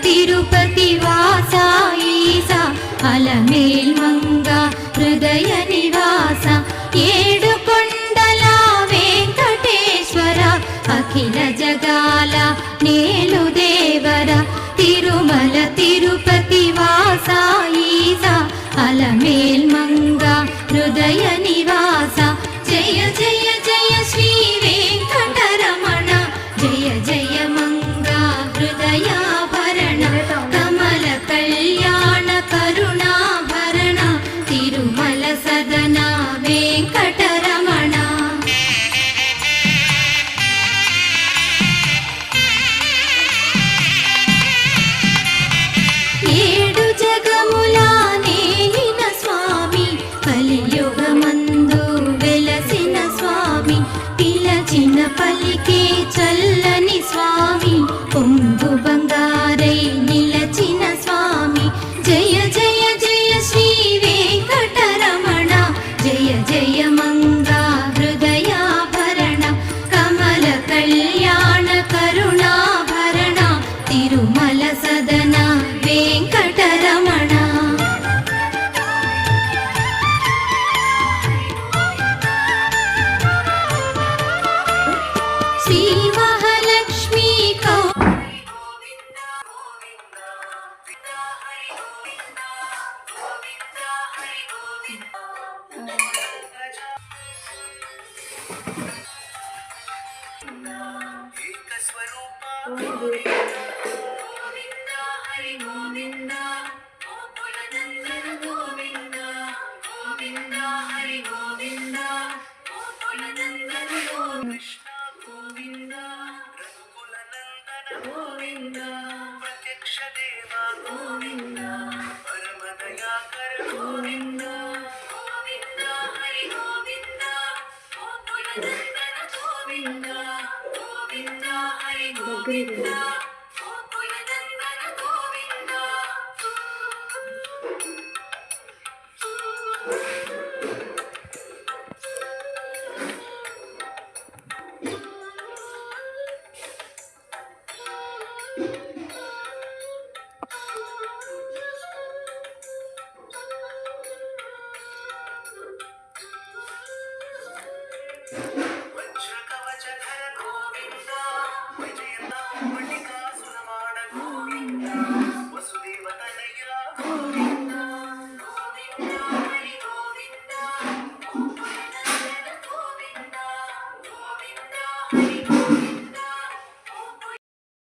తిరుపతి వాస ఈస అలమేల్ మంగ హృదయ నివాస ఏడు కొండల వెంకటేశ్వర అఖిల జగాల నేలు దేవర తిరుమల తిరుపతి వాస ఈస అలమేల్ మంగ హృదయ నివాస జయ జయ జయ శ్రీ వెంకటరమణ జయ జయ మంగ హృదయాభరణ కమల కళ్యాణ కరుణాభరణ తిరుమల సదన వెంకటరమణ ఏడు జగముల నేలిన స్వామి కలియుగమందు వెలసిన స్వామి పిలచిన పలికే చల్లని స్వామి పొంగు బంగారై నిలచిన స్వామి జయ జయ జయ శ్రీ వెంకటరమణ జయ జయ మంగ హృదయాభరణ కమల కళ్యాణ కరుణాభరణ తిరుమల సదన వెంకటరమణ శ్రీ మహాలక్ష్మి ప్రత్యక్ష దేవా గోవింద పరమ దయాకర గోవింద గోవింద హరి గోవింద గోకుల నందన గోవింద గోవింద హరి గోవింద గోకుల నందన గోవింద